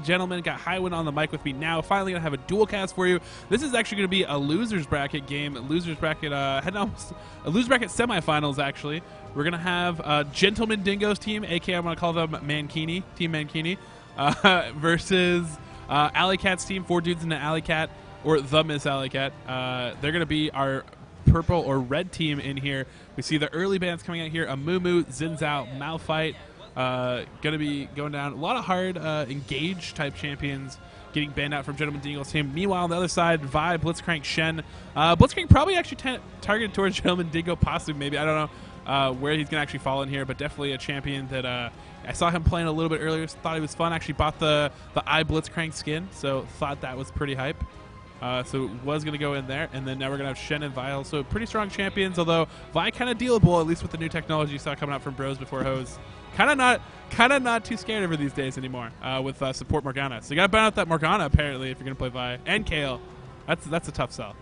gentlemen. Got Highwind on the mic with me now. Finally going to have a dual cast for you. This is actually going to be a losers bracket game. Losers bracket, losers bracket semifinals, actually. We're going to have Gentleman Dingo's team, a.k.a. I'm going to call them Mankini, Team Mankini, versus Alleycat's team, 4 dudes in the Alleycat, or the Miss Alleycat. They're going to be our purple or red team in here. We see the early bands coming out here: Amumu, Zinzao, Malphite. Going to be going down. A lot of hard engage type champions getting banned out from Gentleman Dingo's team. Meanwhile, on the other side, Vi, Blitzcrank, Shen. Blitzcrank probably actually targeted towards Gentleman Dingo, possibly, maybe. I don't know where he's going to actually fall in here, but definitely a champion that I saw him playing a little bit earlier. Thought he was fun. Actually bought the eye Blitzcrank skin, so thought that was pretty hype. So it was going to go in there, and then now we're going to have Shen and Vi. So pretty strong champions, although Vi kind of dealable, at least with the new technology you saw coming out from Bros Before Hoes. Kind of not too scared of her these days anymore with support Morgana. So you got to ban out that Morgana, apparently, if you're going to play Vi. And Kale. That's a tough sell.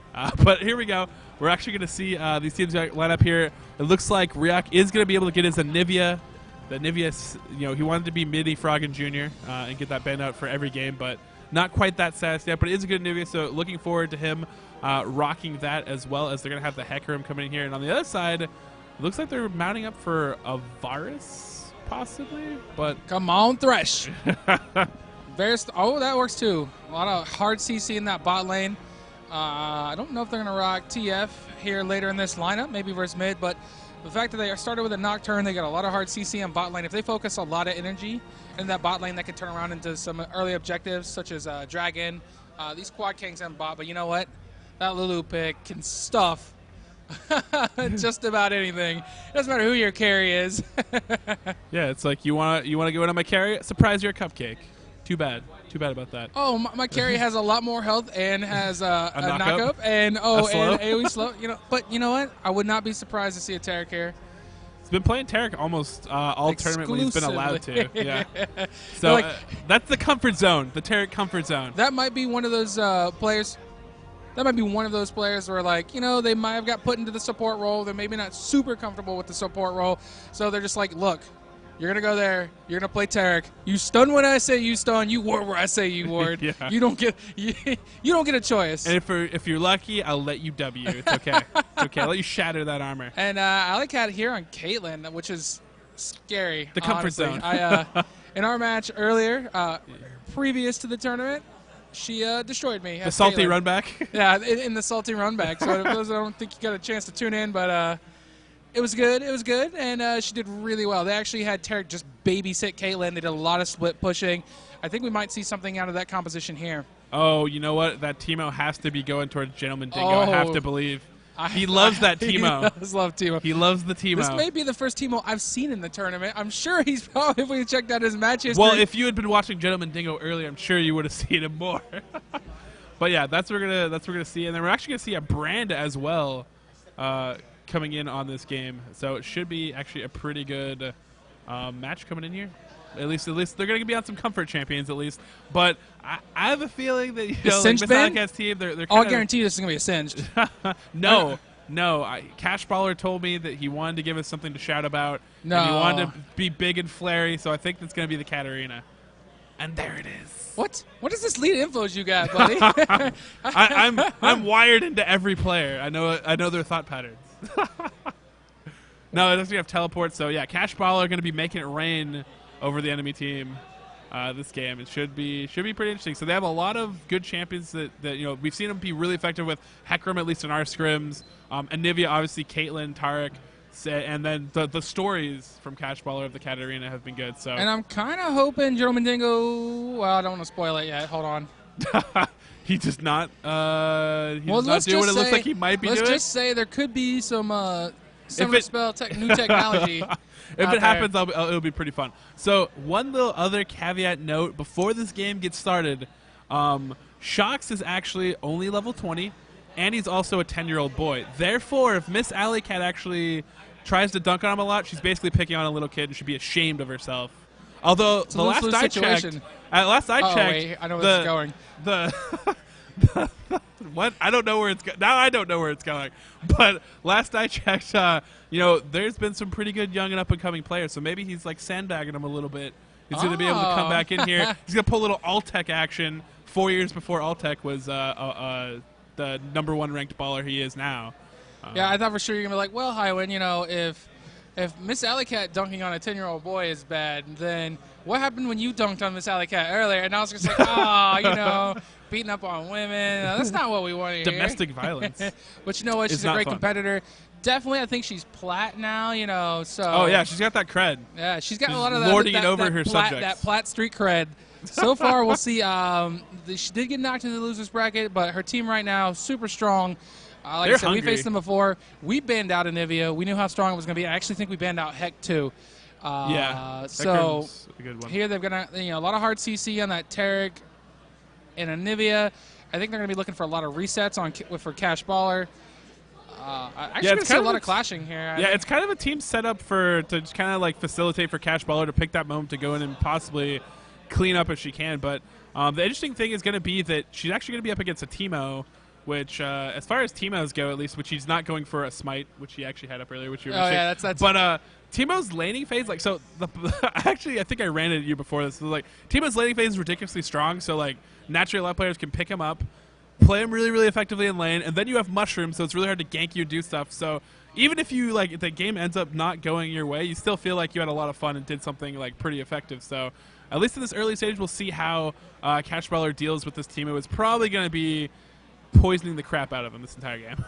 But here we go. We're actually going to see these teams line up here. It looks like Ryak is going to be able to get his Anivia. The Anivia, he wanted to be Midi, Froggen Jr. And get that banned out for every game, but not quite that sassy yet. But it is a good Anivia, so looking forward to him rocking that, as well as they're going to have the Hecarim coming in here. And on the other side, it looks like they're mounting up for a Varus, possibly. But come on, Thresh. Oh, that works too. A lot of hard CC in that bot lane. I don't know if they're going to rock TF here later in this lineup, maybe versus mid, but the fact that they started with a Nocturne, they got a lot of hard CC on bot lane. If they focus a lot of energy in that bot lane, that could turn around into some early objectives, such as Dragon, these Quad Kings on bot. But you know what? That Lulu pick can stuff just about anything. Doesn't matter who your carry is. Yeah, it's like you want to go in on my carry? Surprise, you're a cupcake. Too bad about that. Oh, my carry has a lot more health and has a knock-up and AoE slow. But you know what? I would not be surprised to see a Taric here. He's been playing Taric almost all tournament when he's been allowed to. Yeah. So that's the comfort zone, the Taric comfort zone. That might be one of those players. That might be one of those players where, they might have got put into the support role. They're maybe not super comfortable with the support role, so they're just like, look. You're going to go there. You're going to play Taric. You stun when I say you stun. You ward where I say you ward. Yeah. You don't get a choice. And if you're lucky, I'll let you W. It's okay. It's okay. I'll let you shatter that armor. And Alleycat here on Caitlyn, which is scary. The comfort zone. In our match earlier, previous to the tournament, she destroyed me. The salty Caitlyn. Run back? Yeah, in the salty run back. So I don't think you got a chance to tune in, but it was good. It was good, and she did really well. They actually had Taric just babysit Caitlyn. They did a lot of split pushing. I think we might see something out of that composition here. Oh, you know what? That Teemo has to be going towards Gentleman Dingo. I have to believe. He loves that Teemo. He does love Teemo. He loves the Teemo. This may be the first Teemo I've seen in the tournament. I'm sure he's probably checked out his matches. Well, if you had been watching Gentleman Dingo earlier, I'm sure you would have seen him more. But yeah, that's what we're gonna see, and then we're actually gonna see a Brand as well. Coming in on this game, so it should be actually a pretty good match coming in here. At least they're going to be on some comfort champions at least. But I have a feeling that Miss Alleycat's team, they're I'll guarantee you this is going to be a singed. No. Cash Baller told me that he wanted to give us something to shout about. No. And he wanted to be big and flary, so I think that's going to be the Katarina. And there it is. What is this lead infos you got, buddy? I'm wired into every player. I know their thought patterns. No, it doesn't have teleport. So yeah, Cash Baller are going to be making it rain over the enemy team this game. It should be pretty interesting. So they have a lot of good champions that we've seen them be really effective with. Hecarim, at least in our scrims. Anivia, obviously, Caitlyn, Taric. And then the stories from Cash Baller of the Katarina have been good. So and I'm kind of hoping Gentleman Dingo. Well, I don't want to spoil it yet. Hold on. He does not. He does not do what it looks like he might be doing. Let's just say there could be some new technology. If it happens, it'll be pretty fun. So one little other caveat note before this game gets started: Shox is actually only level 20, and he's also a 10-year-old boy. Therefore, if Miss Alleycat actually tries to dunk on him a lot, she's basically picking on a little kid and should be ashamed of herself. Although the last I checked, wait, I know where it's going. What? I don't know where it's going. Now I don't know where it's going. But last I checked, there's been some pretty good young and up-and-coming players. So maybe he's like sandbagging him a little bit He's going to be able to come back in here. He's going to pull a little Alltech action 4 years before Alltech was the #1 ranked baller he is now. Yeah, I thought for sure you're going to be like, well, Highwind, you know, if Miss Alleycat dunking on a 10-year-old boy is bad, then what happened when you dunked on Miss Alleycat earlier? And I was just like, oh, you know, beating up on women. That's not what we want to hear. Domestic violence. But you know what? She's a great competitor. Definitely, I think she's plat now, you know. So. Oh, yeah, she's got that cred. Yeah, she's got a lot of that. Lording it over her plat, subjects. That plat street cred. So far, we'll see. She did get knocked into the losers bracket, but her team right now, super strong. Like I said, we faced them before. We banned out Anivia. We knew how strong it was going to be. I actually think we banned out Heck, too. So a good one. Here they're going to, a lot of hard CC on that Tarek and Anivia. I think they're going to be looking for a lot of resets for Cash Baller. Actually, going to see a lot of clashing here. Yeah, it's kind of a team set up to just kind of like facilitate for Cash Baller to pick that moment to go in and possibly clean up if she can. But the interesting thing is going to be that she's actually going to be up against a Teemo, which, as far as Teemos go, at least, which he's not going for a smite, which he actually had up earlier, which you were yeah, that's. But Teemo's laning phase, like, so actually, I think I ran it at you before this. So, like, Teemo's laning phase is ridiculously strong, so like naturally, a lot of players can pick him up, play him really, really effectively in lane, and then you have Mushroom, so it's really hard to gank you, do stuff. So even if you if the game ends up not going your way, you still feel like you had a lot of fun and did something like pretty effective. So at least in this early stage, we'll see how Cash Baller deals with this team. It was probably going to be poisoning the crap out of him this entire game.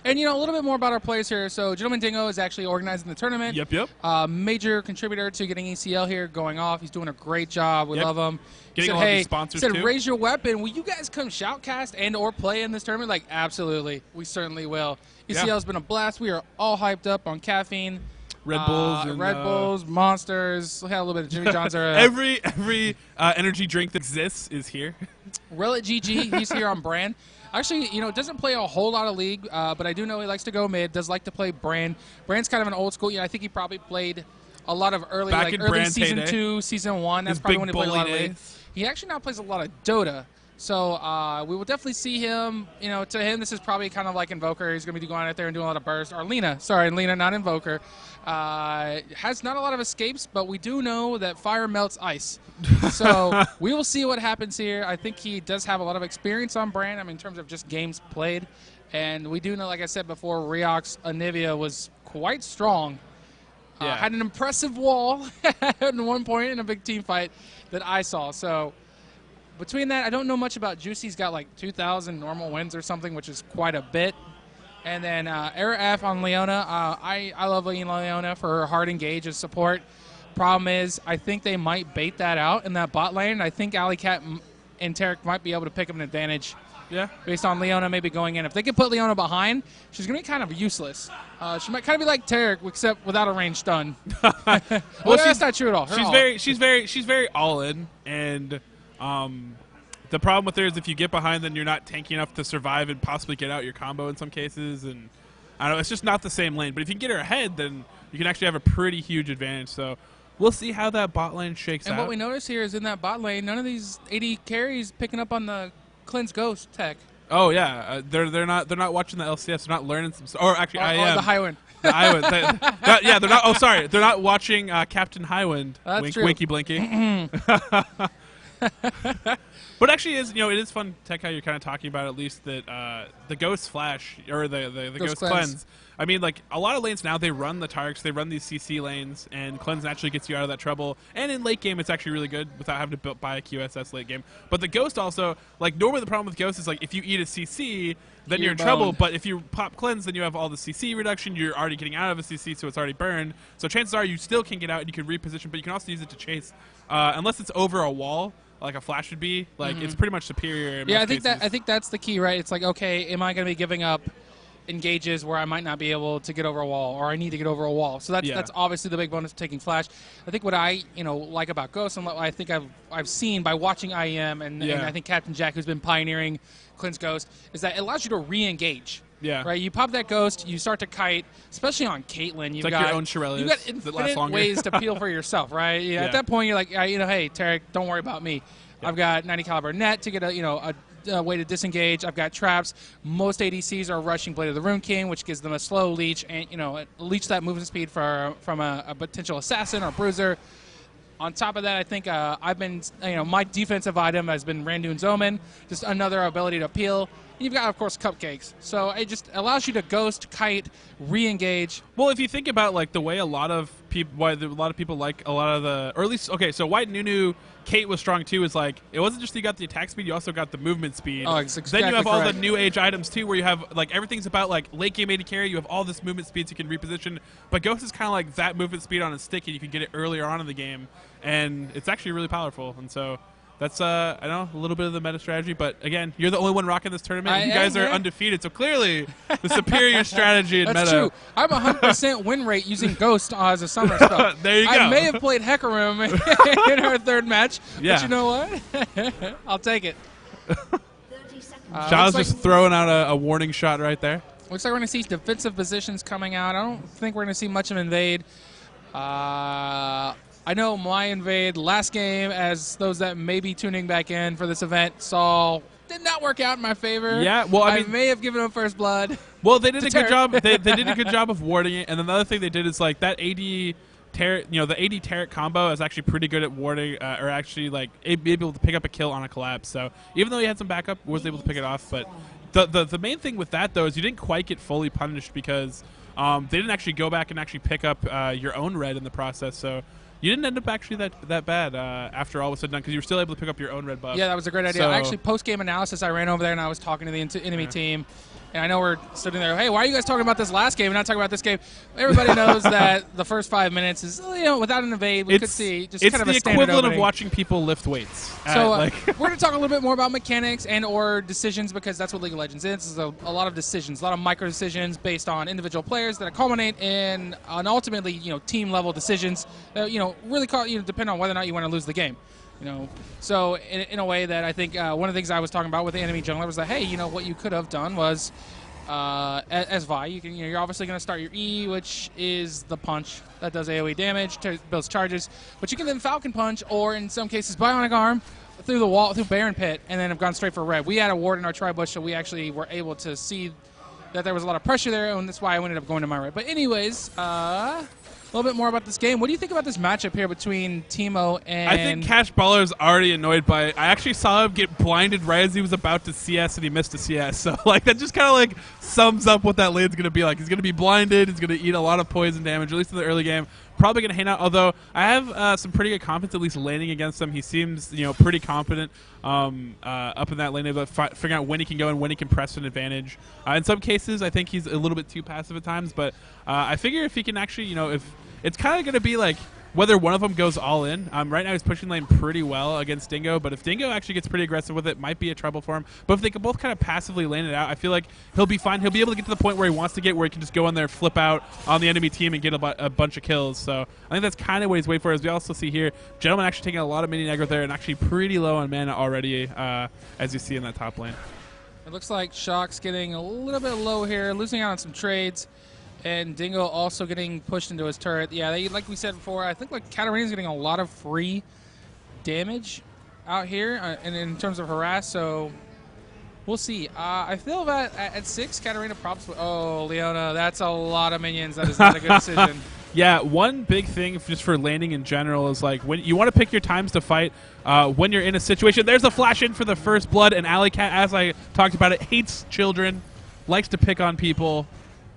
And, a little bit more about our players here. So, Gentleman Dingo is actually organizing the tournament. Yep. Major contributor to getting ECL here going off. He's doing a great job. We love him. Getting all these sponsors, too. He said, Raise Your Weapon. Will you guys come shoutcast and or play in this tournament? Like, absolutely. We certainly will. ECL has been a blast. We are all hyped up on caffeine. Red Bulls, Monsters. We had a little bit of Jimmy John's. Every energy drink that exists is here. Relic GG, he's here on Brand. Actually, doesn't play a whole lot of League, but I do know he likes to go mid, does like to play Brand. Brand's kind of an old school. I think he probably played a lot of early Season 2, Season 1. That's probably when he played a lot of League. He actually now plays a lot of Dota. So we will definitely see him. To him, this is probably kind of like Invoker. He's going to be going out there and doing a lot of burst. Or Lena. Sorry, Lena, not Invoker. Has not a lot of escapes, but we do know that fire melts ice. So we will see what happens here. I think he does have a lot of experience on Brand, in terms of just games played. And we do know, like I said before, Riox Anivia was quite strong. Had an impressive wall at one point in a big team fight that I saw. So between that, I don't know much about Juicy's got like 2,000 normal wins or something, which is quite a bit. And then Error F on Leona. I love Leona for her hard engage as support. Problem is, I think they might bait that out in that bot lane. I think Alleycat and Tarek might be able to pick up an advantage. Yeah. Based on Leona maybe going in. If they can put Leona behind, she's going to be kind of useless. She might kind of be like Tarek, except without a ranged stun. Well, that's not true at all. She's very all in, and the problem with her is if you get behind, then you're not tanky enough to survive and possibly get out your combo in some cases. And I don't know, it's just not the same lane. But if you can get her ahead, then you can actually have a pretty huge advantage. So we'll see how that bot lane shakes out. And what we notice here is in that bot lane, none of these AD carries picking up on the Cleanse Ghost tech. Oh yeah, they're not watching the LCS. They're not learning some. Or actually, I am the Highwind. The Highwind. Yeah, they're not. Oh, sorry, they're not watching Captain Highwind. That's true. Winky blinky. But actually, it is fun tech how you're kind of talking about at least that the Ghost Flash or the Ghost Cleanse. I mean, like a lot of lanes now, they run the Tarks, they run these CC lanes, and Cleanse naturally gets you out of that trouble. And in late game, it's actually really good without having to buy a QSS late game. But the Ghost also, like normally the problem with Ghost is like if you eat a CC, then you're in trouble. But if you pop Cleanse, then you have all the CC reduction. You're already getting out of a CC, so it's already burned. So chances are you still can get out and you can reposition, but you can also use it to chase, unless it's over a wall. Like a flash would be, like it's pretty much superior. In most cases. I think that's the key, right? It's like, okay, am I going to be giving up engages where I might not be able to get over a wall, or I need to get over a wall? So that's obviously the big bonus of taking flash. I think what I like about Ghost and what I think I've seen by watching IEM and I think Captain Jack, who's been pioneering Cleanse Ghost, is that it allows you to re-engage. Yeah. Right. You pop that Ghost, you start to kite, especially on Caitlyn. You've got your own Shirelles. You've got infinite ways to peel for yourself, right? Yeah. At that point, you're like, hey, Tarek, don't worry about me. I've got 90 caliber net to get a way to disengage. I've got traps. Most ADCs are rushing Blade of the Rune King, which gives them a slow leech and leech that movement speed from a potential assassin or bruiser. On top of that, I think I've been, my defensive item has been Randuin's Omen, just another ability to peel. And you've got, of course, Cupcakes. So it just allows you to ghost, kite, re-engage. Well, if you think about like the way a lot of people like a lot of the, or at least so White Nunu, Kate was strong too. Is like it wasn't just you got the attack speed, you also got the movement speed. Oh, exactly. Then you have correct. all the new age items too, where you have like everything's about like late game AD carry. You have all this movement speed so you can reposition. But Ghost is kind of like that movement speed on a stick, and you can get it earlier on in the game, and it's actually really powerful. And so. That's, I know, a little bit of the meta strategy, but again, you're the only one rocking this tournament. You guys are undefeated, so clearly the superior strategy in meta. That's true. I'm 100% win rate using Ghost as a summer spell. There you go. I may have played Hecarim in our third match, but you know what? I'll take it. Shaw's just throwing out a warning shot right there. Looks like we're going to see defensive positions coming out. I don't think we're going to see much of invade. I know my invade last game, as those that may be tuning back in for this event saw, did not work out in my favor. Yeah, well, I may have given them first blood. Well, they did a good job. They did a good job of warding it. And another thing they did is like that AD Tarot, the AD Tarot combo is actually pretty good at warding, or actually like able to pick up a kill on a collapse. So even though he had some backup, was able to pick it off. But the main thing with that though is you didn't quite get fully punished because they didn't actually go back and actually pick up your own red in the process. So. You didn't end up actually that bad after all was said and done because you were still able to pick up your own red buff. Yeah, that was a great idea. So, actually, post-game analysis, I ran over there and I was talking to the enemy team. And I know we're sitting there, hey, why are you guys talking about this last game and not talking about this game? Everybody knows that the first 5 minutes is, without an invade, we could see just kind of a standard It's the equivalent opening. of watching people lift weights. So we're going to talk a little bit more about mechanics and or decisions because that's what League of Legends is. It's a lot of decisions, a lot of micro decisions based on individual players that culminate in ultimately, team-level decisions that, really depend on whether or not you want to lose the game. So in a way that I think one of the things I was talking about with the enemy jungler was that, hey, what you could have done was as Vi, you're obviously going to start your E, which is the punch that does AoE damage, builds charges, but you can then Falcon Punch or in some cases Bionic Arm through the wall, through Baron Pit, and then have gone straight for red. We had a ward in our tri-bush, so we actually were able to see that there was a lot of pressure there, and that's why I ended up going to my right. But anyways, a little bit more about this game. What do you think about this matchup here between Teemo and... I think Cash Baller is already annoyed by it. I actually saw him get blinded right as he was about to CS, and he missed a CS. So, that just kind of, sums up what that lane's going to be like. He's going to be blinded. He's going to eat a lot of poison damage, at least in the early game. Probably going to hang out, although I have some pretty good confidence at least laning against him. He seems, pretty competent up in that lane, but figuring out when he can go and when he can press an advantage. In some cases, I think he's a little bit too passive at times, but I figure if he can actually, if it's kind of going to be like whether one of them goes all in. Right now he's pushing lane pretty well against Dingo, but if Dingo actually gets pretty aggressive with it, might be a trouble for him. But if they can both kind of passively lane it out, I feel like he'll be fine. He'll be able to get to the point where he wants to get, where he can just go in there, flip out on the enemy team, and get a bunch of kills. So I think that's kind of what he's waiting for. As we also see here, Gentleman actually taking a lot of minion aggro there and actually pretty low on mana already, as you see in that top lane. It looks like Shock's getting a little bit low here, losing out on some trades. And Dingo also getting pushed into his turret. Yeah, like we said before, I think Katarina's getting a lot of free damage out here in terms of harass. So we'll see. I feel that at 6, Katarina probably. Oh, Leona, that's a lot of minions. That is not a good decision. Yeah, one big thing just for landing in general is when you want to pick your times to fight when you're in a situation. There's a flash in for the first blood, and Alleycat, as I talked about it, hates children, likes to pick on people.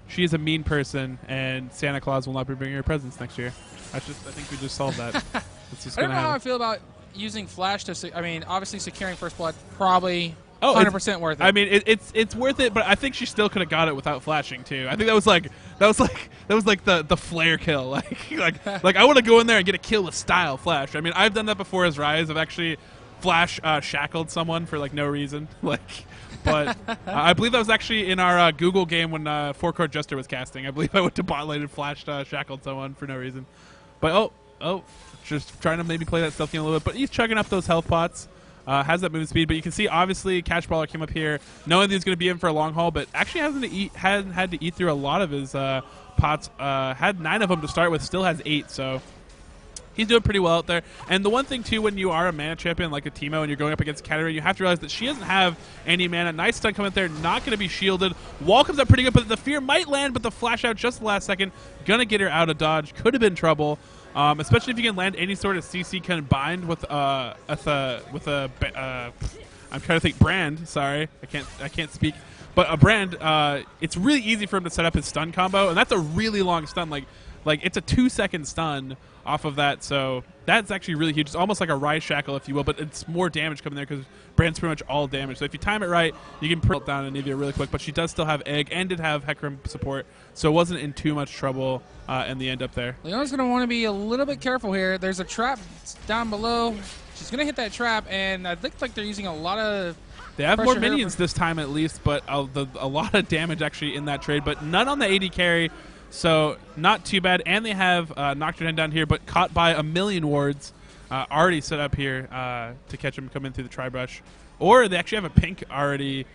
She is a mean person, and Santa Claus will not be bringing her presents next year. I think we just solved that. I don't know how I feel about using flash to. Obviously securing first blood probably 100% worth it. I mean, it's worth it, but I think she still could have got it without flashing too. I think that was like the flare kill. Like I want to go in there and get a kill with style flash. I mean, I've done that before as Rise. I've actually flash shackled someone for no reason. But I believe that was actually in our Google game when Forecourt Jester was casting. I believe I went to bot lane and flashed shackled someone for no reason. But just trying to maybe play that stealth game a little bit. But he's chugging up those health pots. Has that movement speed. But you can see, obviously, Cash Baller came up here knowing that he's going to be in for a long haul, but actually hasn't had to eat through a lot of his pots. Had 9 of them to start with, still has 8, so... He's doing pretty well out there. And the one thing, too, when you are a mana champion like a Teemo and you're going up against Katarina, you have to realize that she doesn't have any mana. Nice stun coming up there, not going to be shielded. Wall comes up pretty good, but the fear might land, but the flash out just the last second. Going to get her out of dodge. Could have been trouble. especially if you can land any sort of CC combined with I'm trying to think brand. Sorry, I can't speak. But a brand, it's really easy for him to set up his stun combo, and that's a really long stun. Like it's a 2-second stun off of that, so that's actually really huge. It's almost like a Rise Shackle, if you will, but it's more damage coming there because brand's pretty much all damage. So if you time it right, you can put down Anivia really quick. But she does still have Egg and did have Hecarim support, so it wasn't in too much trouble in the end up there. Leona's going to want to be a little bit careful here. There's a trap down below. She's going to hit that trap, and it looks like they're using a lot of... They have more minions this time at least, but a lot of damage actually in that trade, but none on the AD carry, so not too bad. And they have Nocturne down here, but caught by a million wards already set up here to catch him coming through the Tri-Brush. Or they actually have a pink already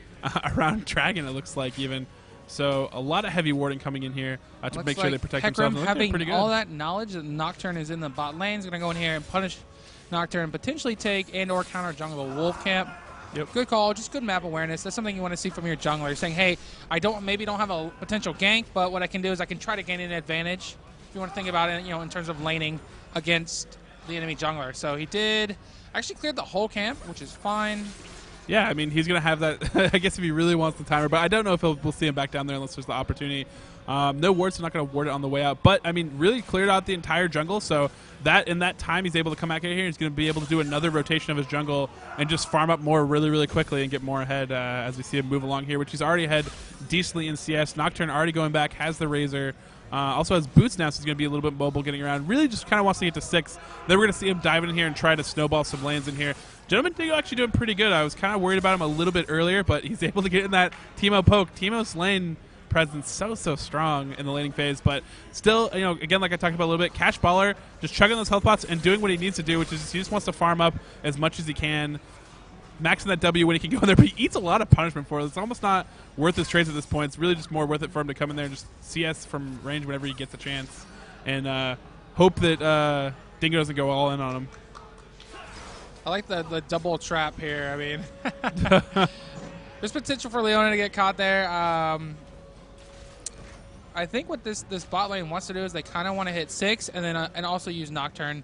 around Dragon, it looks like even. So a lot of heavy warding coming in here to make sure they protect themselves. Having pretty good. all that knowledge that Nocturne is in the bot lane, is going to go in here and punish Nocturne, potentially take and or counter jungle Wolf Camp. Yep. Good call, just good map awareness. That's something you want to see from your jungler. You're saying, hey, I maybe don't have a potential gank, but what I can do is I can try to gain an advantage. If you want to think about it, in terms of laning against the enemy jungler. So he did actually cleared the whole camp, which is fine. Yeah, I mean, he's going to have that, I guess, if he really wants the timer. But I don't know if we'll see him back down there unless there's the opportunity. No wards, so not going to ward it on the way out. But, I mean, really cleared out the entire jungle. So that in that time, he's able to come back in here. He's going to be able to do another rotation of his jungle and just farm up more really, really quickly and get more ahead as we see him move along here, which he's already ahead decently in CS. Nocturne already going back, has the Razor. Also has boots now, so he's going to be a little bit mobile getting around. Really just kind of wants to get to 6. Then we're going to see him dive in here and try to snowball some lanes in here. Gentleman Dingo actually doing pretty good. I was kind of worried about him a little bit earlier, but he's able to get in that Teemo poke. Teemo's lane presence so strong in the laning phase, but still, again, like I talked about a little bit, Cash Baller just chugging those health pots and doing what he needs to do, which is he just wants to farm up as much as he can, maxing that W when he can go in there, but he eats a lot of punishment for it. It's almost not worth his trades at this point. It's really just more worth it for him to come in there and just CS from range whenever he gets a chance, and hope that Dingo doesn't go all in on him. I like the double trap here. I mean, there's potential for Leona to get caught there. I think what this bot lane wants to do is they kind of want to hit 6 and then and also use Nocturne.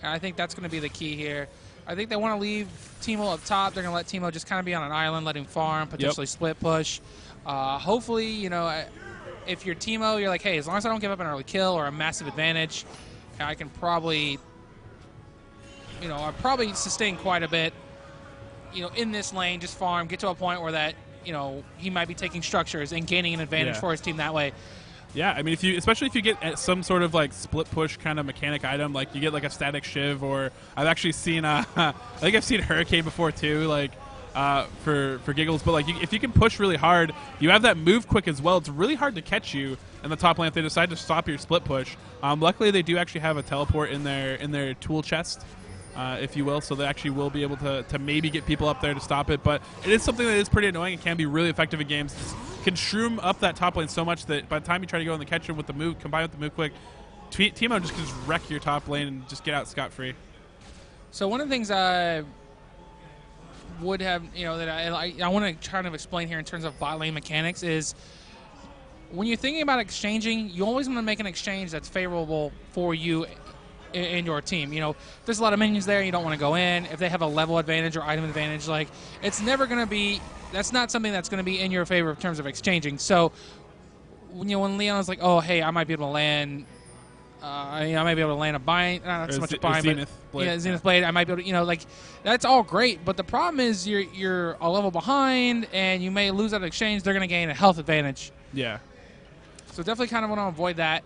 And I think that's going to be the key here. I think they want to leave Teemo up top. They're going to let Teemo just kind of be on an island, let him farm, potentially split push. Hopefully, if you're Teemo, you're like, hey, as long as I don't give up an early kill or a massive advantage, I can probably, I'll probably sustain quite a bit, in this lane, just farm, get to a point where that, he might be taking structures and gaining an advantage for his team that way. Yeah, I mean, especially if you get some sort of like split push kind of mechanic item, like you get like a static shiv, or I've actually seen I think I've seen Hurricane before too, like for giggles. But like if you can push really hard, you have that move quick as well. It's really hard to catch you in the top lane if they decide to stop your split push. Luckily, they do actually have a teleport in their tool chest, if you will, so they actually will be able to maybe get people up there to stop it. But it is something that is pretty annoying and can be really effective in games. Can shroom up that top lane so much that by the time you try to go in the catch him with the move, combined with the move quick, Teemo just can just wreck your top lane and just get out scot-free. So one of the things I would have, that I want to try to explain here in terms of bot lane mechanics is when you're thinking about exchanging, you always want to make an exchange that's favorable for you in your team. If there's a lot of minions there, you don't want to go in. If they have a level advantage or item advantage, like it's never going to be. That's not something that's going to be in your favor in terms of exchanging. So, when Leona's like, oh, hey, I might be able to land. I might be able to land a bind. Not so much a bind, Zenith Blade. Zenith Blade. I might be able to, like that's all great. But the problem is you're a level behind, and you may lose that exchange. They're going to gain a health advantage. Yeah. So definitely kind of want to avoid that.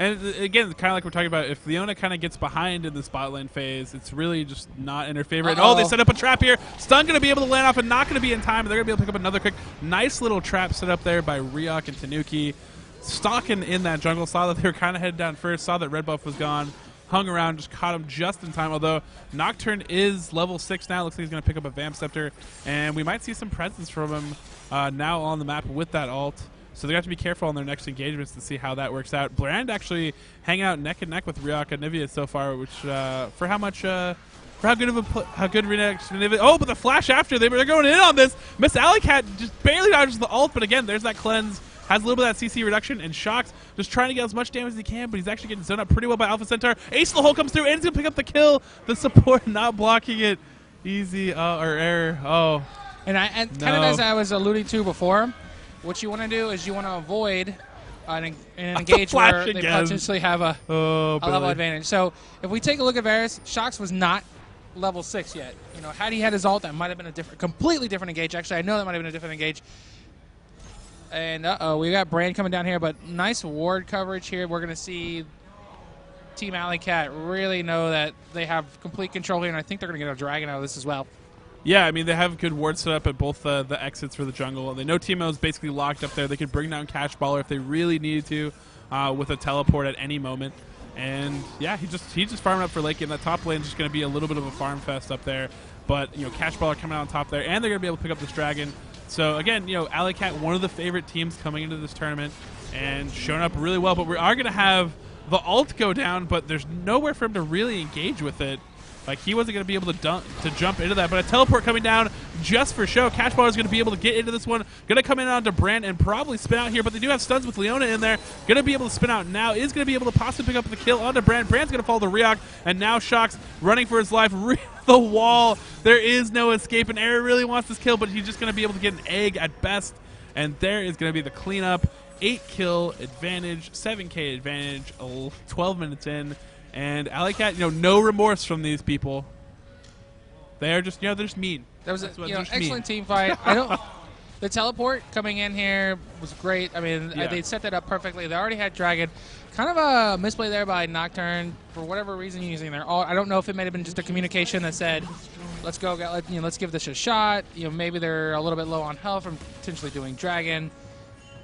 And again, kind of like we're talking about, if Leona kind of gets behind in this bot lane phase, it's really just not in her favor. And, they set up a trap here. Stun going to be able to land off and not going to be in time. And they're going to be able to pick up another quick, nice little trap set up there by Ryok and Tanuki. Stalking in that jungle, saw that they were kind of headed down first, saw that red buff was gone, hung around, just caught him just in time. Although Nocturne is level 6 now. Looks like he's going to pick up a Vamp Scepter. And we might see some presence from him now on the map with that ult. So they have to be careful on their next engagements to see how that works out. Brand actually hanging out neck and neck with Ryok and Nivea so far, which for how good Nivea. Oh, but the flash after they're going in on this. Miss Alleycat just barely dodges the ult, but again, there's that cleanse has a little bit of that CC reduction, and Shox just trying to get as much damage as he can, but he's actually getting zoned up pretty well by Alpha Centaur. Ace of the hole comes through, and he's going to pick up the kill. The support not blocking it. Easy, or error. Oh. And kind of as I was alluding to before, what you want to do is you want to avoid an engage where they potentially have a level advantage. So if we take a look at Varus, Shox was not level 6 yet. You know, had he had his ult, that might have been a completely different engage. Actually, I know that might have been a different engage. And we got Brand coming down here, but nice ward coverage here. We're going to see Team Alleycat really know that they have complete control here, and I think they're going to get a dragon out of this as well. Yeah, I mean, they have good ward set up at both the exits for the jungle. They know Teemo is basically locked up there. They could bring down Cash Baller if they really needed to with a teleport at any moment. And, yeah, he's just farming up for late game. That top lane is just going to be a little bit of a farm fest up there. But, you know, Cash Baller coming out on top there, and they're going to be able to pick up this dragon. So, again, you know, Alleycat, one of the favorite teams coming into this tournament and showing up really well. But we are going to have the ult go down, but there's nowhere for him to really engage with it. Like, he wasn't going to be able to jump into that. But a teleport coming down just for show. Cash Baller is going to be able to get into this one. Going to come in onto Brand and probably spin out here. But they do have stuns with Leona in there. Going to be able to spin out now. Is going to be able to possibly pick up the kill onto Brand. Brand's going to fall to Ryok. And now Shox running for his life. The wall. There is no escape. And Air really wants this kill, but he's just going to be able to get an egg at best. And there is going to be the cleanup. 8-kill advantage. 7K advantage. 12 minutes in. And Alleycat, you know, no remorse from these people. They're just, you know, they're just mean. That was excellent team fight. The teleport coming in here was great. I mean, they set that up perfectly. They already had Dragon. Kind of a misplay there by Nocturne for whatever reason using their ult. I don't know if it might have been just a communication that said, "Let's go, let's give this a shot." You know, maybe they're a little bit low on health from potentially doing Dragon.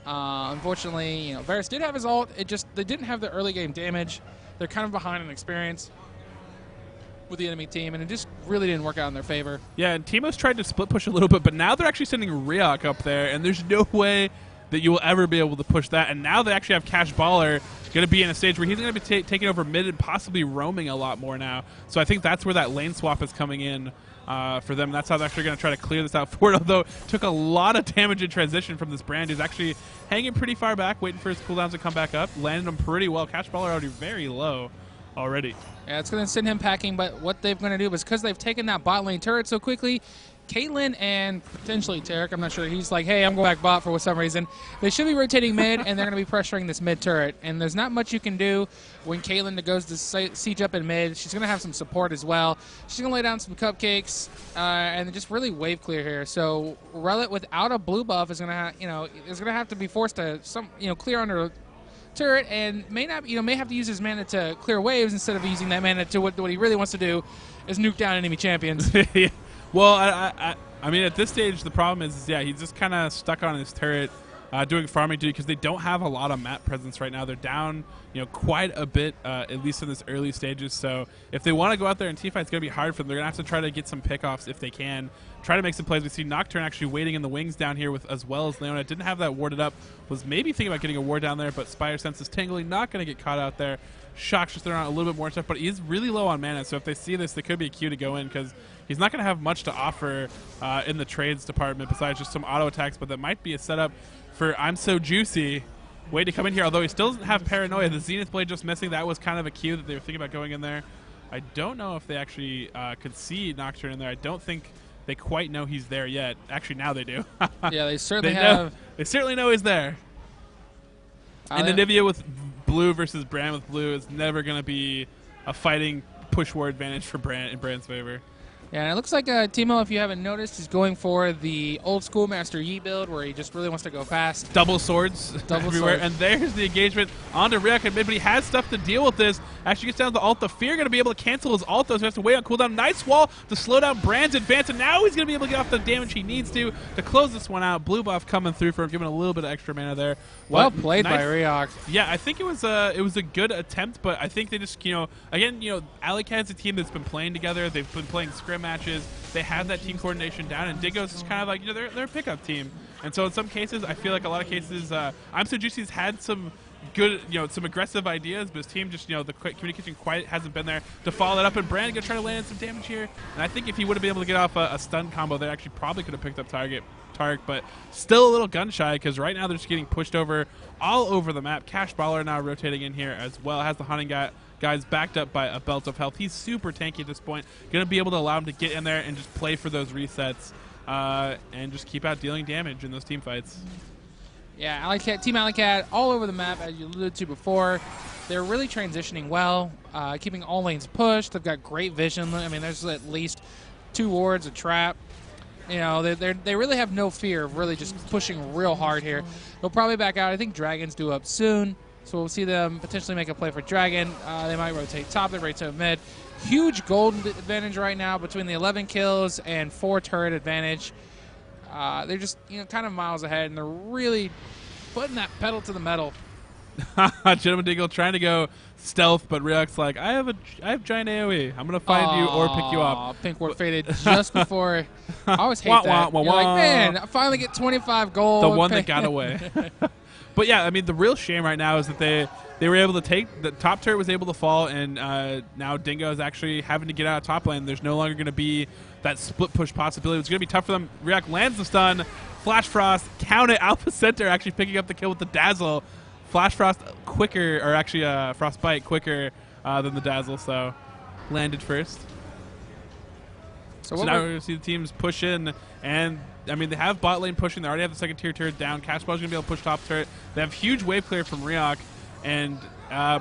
Unfortunately, you know, Varus did have his ult. They didn't have the early game damage. They're kind of behind in experience with the enemy team, and it just really didn't work out in their favor. Yeah, and Teemo's tried to split push a little bit, but now they're actually sending Ryok up there, and there's no way that you will ever be able to push that. And now they actually have Cash Baller going to be in a stage where he's going to be taking over mid and possibly roaming a lot more now. So I think that's where that lane swap is coming in for them. That's how they're actually going to try to clear this out forward, although it took a lot of damage in transition from this Brand, who's actually hanging pretty far back, waiting for his cooldowns to come back up. Landed him pretty well. Cash Baller already very low already. Yeah, it's going to send him packing, but what they're going to do is because they've taken that bot lane turret so quickly, Caitlyn and potentially Tarek, I'm not sure, he's like, hey, I'm going back bot for some reason. They should be rotating mid, and they're going to be pressuring this mid turret. And there's not much you can do when Caitlyn goes to siege up in mid. She's going to have some support as well. She's going to lay down some cupcakes and just really wave clear here. So Relit without a blue buff is going to have to be forced to clear under turret, and may have to use his mana to clear waves instead of using that mana to what he really wants to do is nuke down enemy champions. Yeah. Well, I mean, at this stage, the problem is he's just kind of stuck on his turret doing farming duty because they don't have a lot of map presence right now. They're down, quite a bit, at least in this early stages. So if they want to go out there and teamfight, it's going to be hard for them. They're going to have to try to get some pickoffs if they can. Try to make some plays. We see Nocturne actually waiting in the wings down here as well as Leona. Didn't have that warded up. Was maybe thinking about getting a ward down there, but Spire Sense is tingling. Not going to get caught out there. Shock's just throwing out a little bit more stuff, but he's really low on mana. So if they see this, they could be a Q to go in because he's not going to have much to offer in the trades department besides just some auto attacks, but that might be a setup for I'm So Juicy. Way to come in here, although he still doesn't have Paranoia. The Zenith Blade just missing. That was kind of a Q that they were thinking about going in there. I don't know if they actually could see Nocturne in there. I don't think they quite know he's there yet. Actually, now they do. Yeah, they certainly They certainly know he's there. And Anivia with blue versus Brand with blue is never going to be a fighting push war advantage for Brand in Brand's favor. Yeah, and it looks like Teemo, if you haven't noticed, is going for the old school Master Yi build where he just really wants to go fast. Double swords everywhere. And there's the engagement onto Ryuk in mid, but he has stuff to deal with this. Actually gets down to the ult. The Fear going to be able to cancel his ult, though, so he has to wait on cooldown. Nice wall to slow down Brand's advance, and now he's going to be able to get off the damage he needs to close this one out. Blue buff coming through for him, giving a little bit of extra mana there. Well played by Ryuk. Yeah, I think it was a good attempt, but I think they just, again, Alleycat's a team that's been playing together. They've been playing scrim matches. They have that team coordination down, and Dingo's is kind of like, they're a pickup team. And so in some cases, I feel like a lot of cases, I'm So Juicy's had some, good, some aggressive ideas, but his team just, the communication quite hasn't been there to follow that up. And Brand gonna try to land some damage here. And I think if he would have been able to get off a stun combo, they actually probably could have picked up Tarek, but still a little gun shy because right now they're just getting pushed over all over the map. Cash Baller now rotating in here as well. Has the hunting guys backed up by a belt of health. He's super tanky at this point. Gonna be able to allow him to get in there and just play for those resets and just keep out dealing damage in those team fights. Yeah, Alleycat, Team Alleycat all over the map, as you alluded to before. They're really transitioning well, keeping all lanes pushed. They've got great vision. I mean, there's at least 2 wards, a trap. They really have no fear of really just pushing real hard here. They'll probably back out. I think Dragon's due up soon, so we'll see them potentially make a play for Dragon. They might rotate top, they rotate mid. Huge gold advantage right now between the 11 kills and 4 turret advantage. They're just kind of miles ahead, and they're really putting that pedal to the metal. Gentleman Dingo trying to go stealth, but Ryuk's like, I have giant AoE. I'm gonna find you or pick you up. Pink ward faded just before. I always hate that. You're like, man, I finally get 25 gold. The one that got away. But yeah, I mean, the real shame right now is that they were able to take the top turret was able to fall, and now Dingo is actually having to get out of top lane. There's no longer going to be that split push possibility. It's going to be tough for them. Ryuk lands the stun, Flash Frost, count it. Alpha Center actually picking up the kill with the Dazzle. Flash Frost quicker, or actually Frostbite quicker than the Dazzle, so landed first. So now we're going to see the teams push in, and I mean, they have bot lane pushing. They already have the second tier turret down. Cashball's going to be able to push top turret. They have huge wave clear from Ryuk, and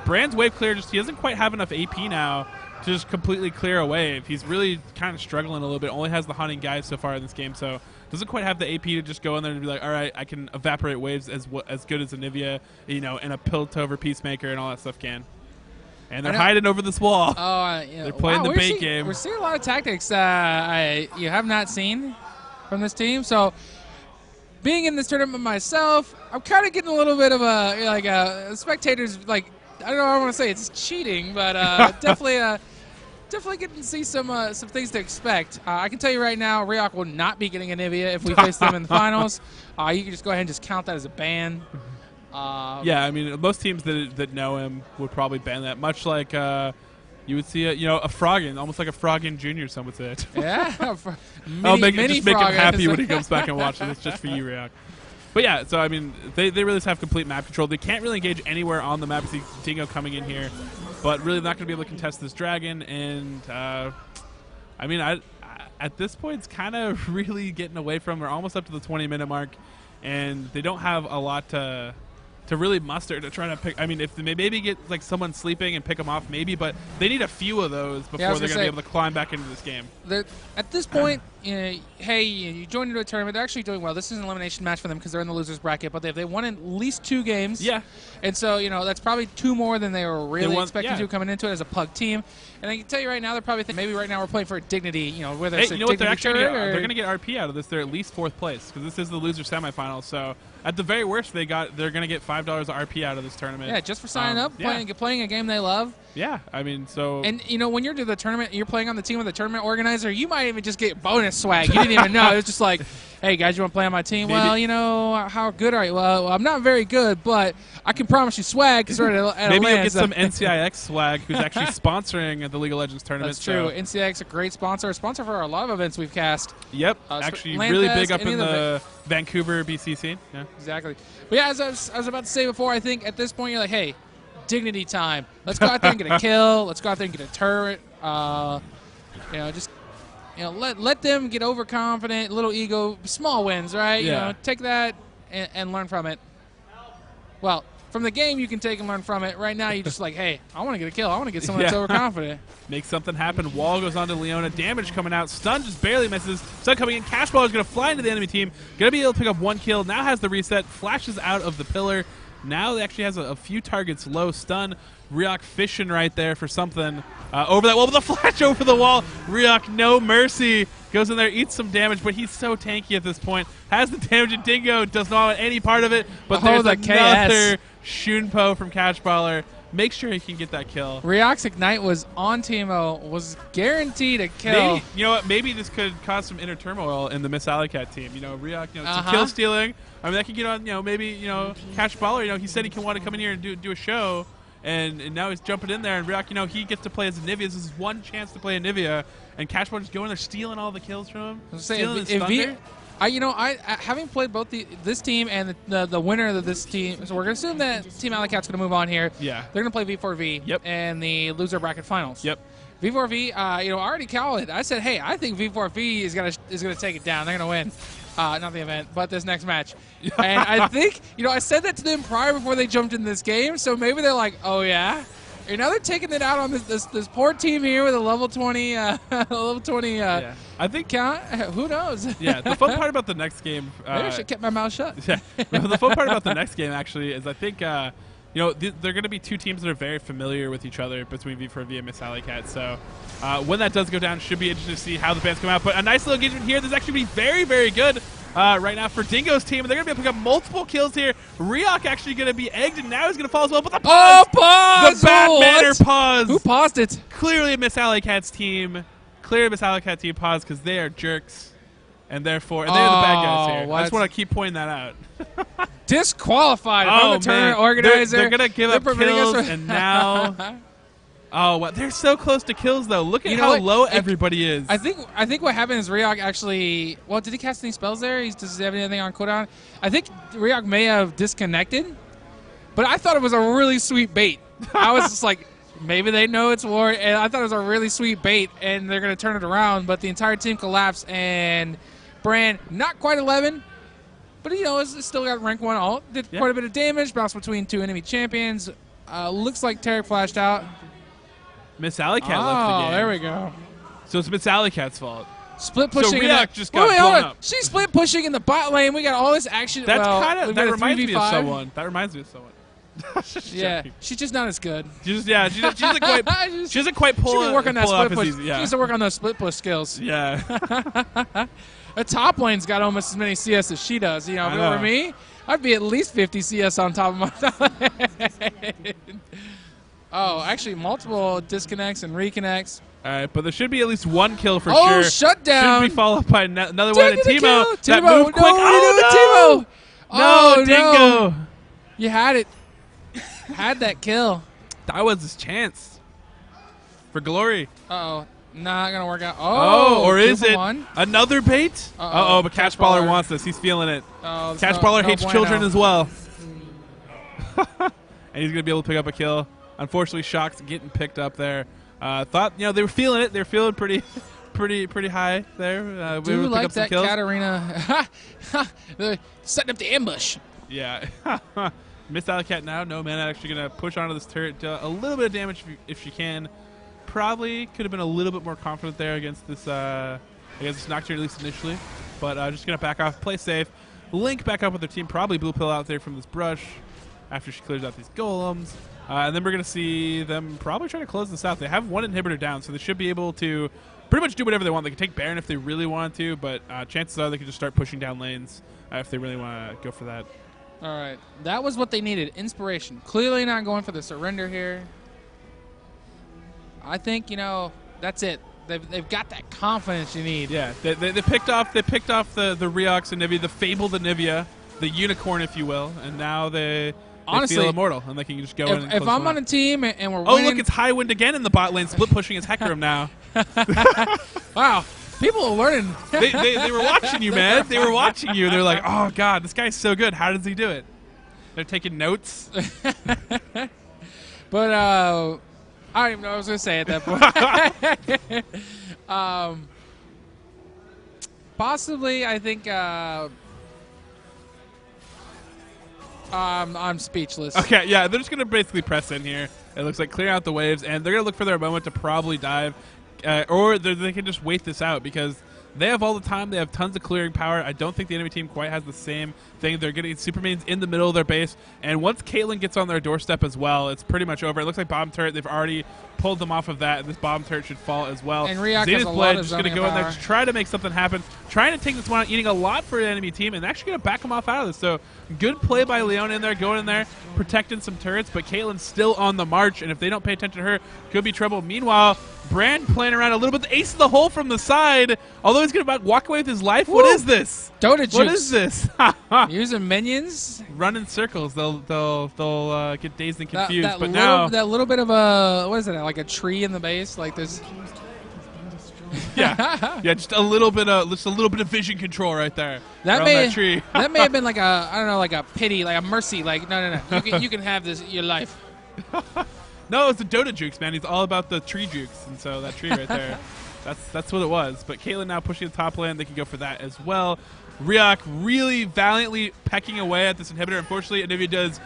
Brand's wave clear, he doesn't quite have enough AP now to just completely clear a wave. He's really kind of struggling a little bit. Only has the hunting guys so far in this game, so doesn't quite have the AP to just go in there and be like, all right, I can evaporate waves as good as Anivia, and a Piltover Peacemaker and all that stuff can. And they're hiding over this wall. They're playing the bait game. We're seeing a lot of tactics you have not seen from this team. So being in this tournament myself, I'm kind of getting a little bit of a spectators, like, I don't know what I want to say, it's cheating, but definitely getting to see some things to expect. I can tell you right now, Ryuk will not be getting Anivia if we face them in the finals. You can just go ahead and just count that as a ban. Yeah, I mean, most teams that know him would probably ban that, much like you would see a Froggen, almost like a Froggen Jr., some would say it. Yeah. I'll make him happy when he comes back and watches. It's just for you, Ryuk. But yeah, so I mean, they really just have complete map control. They can't really engage anywhere on the map. You see Dingo coming in here, but really not going to be able to contest this Dragon. And I mean, at this point, it's kind of really getting away from. We're almost up to the 20-minute mark, and they don't have a lot to really muster to try to pick. I mean, if they maybe get like someone sleeping and pick them off, maybe, but they need a few of those before they're going to be able to climb back into this game. At this point, hey, you joined into a tournament. They're actually doing well. This is an elimination match for them because they're in the losers bracket, but they won at least 2 games. Yeah. And so, that's probably 2 more than they were really expecting to coming into it as a pug team. And I can tell you right now, they're probably thinking maybe right now we're playing for dignity, whether it's what they're actually they're going to get RP out of this. They're at least 4th place because this is the loser semifinal. So at the very worst, they're going to get $5 RP out of this tournament. Yeah, just for signing up, playing a game they love. Yeah, I mean, so... And, when you're to the tournament, you're playing on the team with the tournament organizer, you might even just get bonus swag. You didn't even know. It was just like, hey, guys, you want to play on my team? Maybe. Well, how good are you? Well, I'm not very good, but I can promise you swag because we're at Maybe you'll get some NCIX swag who's actually sponsoring the League of Legends tournament. That's true. NCIX a great sponsor. A sponsor for a lot of events we've cast. Yep. Actually really big up in the Vancouver, BC scene. Yeah. Exactly. But yeah, as I was about to say before, I think at this point you're like, hey, dignity time. Let's go out there and get a kill. Let's go out there and get a turret. Let them get overconfident, little ego, small wins, right? Yeah. Take that and learn from it. Well, from the game you can take and learn from it. Right now you're just like, hey, I want to get a kill. I want to get someone that's overconfident. Make something happen. Wall goes on to Leona. Damage coming out. Stun just barely misses. Stun coming in. Cashball is going to fly into the enemy team. Going to be able to pick up 1 kill. Now has the reset. Flashes out of the pillar. Now it actually has a few targets low. Stun. Ryuk fishing right there for something. Over that wall with a flash over the wall. Ryuk, no mercy. Goes in there, eats some damage, but he's so tanky at this point. Has the damage, and Dingo does not want any part of it. But there's another Shunpo from Catchballer. make sure he can get that kill. Ryok's Ignite was on Teemo, was guaranteed a kill. Maybe, you know what? Maybe this could cause some inner turmoil in the Miss Alleycat team. You know, Ryok, some kill stealing. I mean, that could get on. Maybe Cash Baller. He said he can want to come in here and do a show, and now he's jumping in there. And Ryok, he gets to play as a Nivea. This is one chance to play a Nivea, and Cash Baller just going there stealing all the kills from him. Stealing his thunder. I having played both this team and the winner of this team, so we're going to assume that Team Alleycat's going to move on here. Yeah. They're going to play V4V in the loser bracket finals. Yep. V4V, I already called it. I said, hey, I think V4V is going to take it down. They're going to win. Not the event, but this next match. And I think, I said that to them prior before they jumped in this game, so maybe they're like, oh, yeah? And now they're taking it out on this poor team here with a level 20, I think count. Who knows? Yeah, the fun part about the next game. Maybe I should keep my mouth shut. Yeah, the fun part about the next game actually is I think they're going to be two teams that are very familiar with each other between V4V and Miss Alleycat. So when that does go down, it should be interesting to see how the bands come out. But a nice little engagement here. This is actually be very, very good. Right now for Dingo's team. They're going to be able to pick up multiple kills here. Ryok actually going to be egged, and now he's going to fall as well. But the pause! Oh, pause! The Batmaner pause! Who paused it? Clearly Miss Alleycat's team. Clearly Miss Alleycat team paused because they are jerks. And therefore, they're the bad guys here. What? I just want to keep pointing that out. Disqualified from the tournament organizer. They're going to give up kills, and now... Oh, wow. They're so close to kills, though. Look at how low everybody is. I think what happened is Ryok actually... Well, did he cast any spells there? Does he have anything on cooldown? I think Ryok may have disconnected, but I thought it was a really sweet bait. I was just like, maybe they know it's war, and I thought it was a really sweet bait, and they're going to turn it around, but the entire team collapsed, and Brand, not quite 11, but, it's still got rank 1 ult. Did quite a bit of damage, bounced between two enemy champions. Looks like Tarek flashed out. Miss Alleycat left the game. Oh, there we go. So it's Miss Alleycat's fault. Split pushing. So Ryok just got blown up. She's split pushing in the bot lane. We got all this action. That reminds me of someone. That reminds me of someone. Yeah, she's just not as good. She doesn't quite pull. She needs to work on that split push. Yeah. She needs to work on those split push skills. Yeah. The top lane's got almost as many CS as she does. If it were me, I'd be at least 50 CS on top of my top lane. Oh, actually, multiple disconnects and reconnects. All right, but there should be at least one kill for sure. Oh, shutdown. Should be followed by another one. And Teemo, that Teemo, moved quick. Oh, no. No, Dingo. No. You had it. Had that kill. That was his chance for glory. Uh-oh. Not going to work out. Or is it another bait? But Cash Baller wants this. He's feeling it. Cash Baller hates children as well. And he's going to be able to pick up a kill. Unfortunately, Shock's getting picked up there. Thought they were feeling it. They're feeling pretty high there. Do you like that Katarina? They're setting up the ambush. Yeah. Miss Alleycat now. No mana actually going to push onto this turret. A little bit of damage if she can. Probably could have been a little bit more confident there against this Nocturne, at least initially. But just going to back off, play safe. Link back up with their team. Probably blue pill out there from this brush after she clears out these golems. And then we're going to see them probably try to close this out. They have one inhibitor down, so they should be able to pretty much do whatever they want. They can take Baron if they really want to, but chances are they can just start pushing down lanes if they really want to go for that. All right. That was what they needed, inspiration. Clearly not going for the surrender here. I think, that's it. They've got that confidence you need. Yeah, they picked off the Ryoks and Nivea, the fabled Nivea, the unicorn, if you will, and now they feel immortal, and they can just go in and if I'm on a team and we're winning... Oh, look, it's High Wind again in the bot lane, split pushing his Hecarim now. Wow, people are learning. They were watching you, man. They were watching you. They're like, oh, God, this guy's so good. How does he do it? They're taking notes. But I don't even know what I was going to say at that point. Possibly, I think... I'm speechless. Okay, yeah, they're just going to basically press in here. It looks like clear out the waves, and they're going to look for their moment to probably dive. Or they can just wait this out because They have all the time. They have tons of clearing power. I don't think the enemy team quite has the same thing. They're getting Supermains in the middle of their base. And once Caitlyn gets on their doorstep as well, it's pretty much over. It looks like bomb turret. They've already pulled them off of that. And this bomb turret should fall as well. And Riak Zenith has a Blade lot of just going to go in there to try to make something happen. Trying to take this one out, eating a lot for an enemy team, and actually going to back them off out of this. So good play by Leon in there, going in there, protecting some turrets. But Caitlyn's still on the march, and if they don't pay attention to her, could be trouble. Meanwhile, Brand playing around a little bit. The ace of the hole from the side. Although he's going to walk away with his life. Woo. What is this? Dota jukes. What is this? Using minions. Run in circles. They'll get dazed and confused. That but now that little bit of a, what is it, like a tree in the base? Like this. yeah, just a little bit of vision control right there. That tree. That may have been like a, I don't know, like a pity, like a mercy. Like no. You can have this your life. No, it's the Dota jukes, man. He's all about the tree jukes, and so that tree right there, that's what it was. But Caitlyn now pushing the top lane. They can go for that as well. Riak really valiantly pecking away at this inhibitor. Unfortunately, Anivia does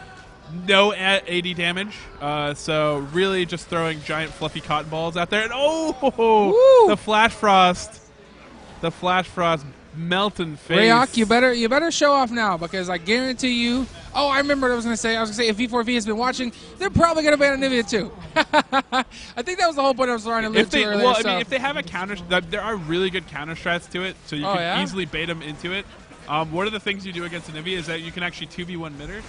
no AD damage, so really just throwing giant fluffy cotton balls out there. And the Flash Frost melting face. Riak, you better show off now, because I guarantee you. Oh, I remember what I was going to say. I was going to say if V4V has been watching, they're probably going to ban Anivia too. I think that was the whole point I was trying to allude to earlier. Well, I mean, if they have a counter, there are really good counter strats to it, so you can easily bait them into it. One of the things you do against Anivia is that you can actually 2v1 mid her,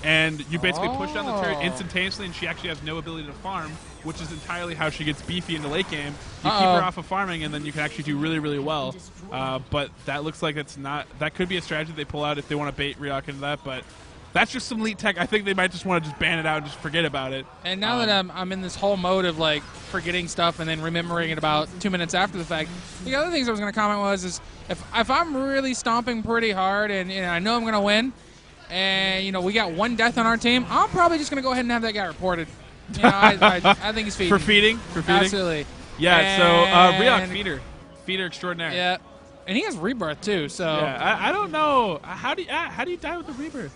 and you basically push down the turret instantaneously, and she actually has no ability to farm, which is entirely how she gets beefy in the late game. You keep her off of farming, and then you can actually do really, really well. But that looks like it's not. That could be a strategy they pull out if they want to bait Riak into that, but that's just some elite tech. I think they might just want to just ban it out and just forget about it. And now that I'm in this whole mode of like forgetting stuff and then remembering it about 2 minutes after the fact, the other things I was going to comment is if I'm really stomping pretty hard and I know I'm going to win, and we got one death on our team, I'm probably just going to go ahead and have that guy reported. I think he's feeding. For feeding? Absolutely. Yeah, so Riak feeder extraordinaire. Yeah, and he has rebirth too. So yeah, I don't know how do you die with the rebirth?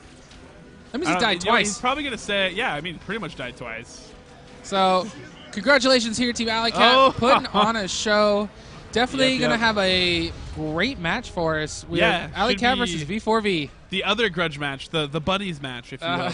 That means he died twice. He's probably gonna say, yeah. I mean, pretty much died twice. So, congratulations here, Team Alleycat, putting on a show. Definitely gonna have a great match for us. We have Alleycat versus V4V. The other grudge match, the buddies match, if you will.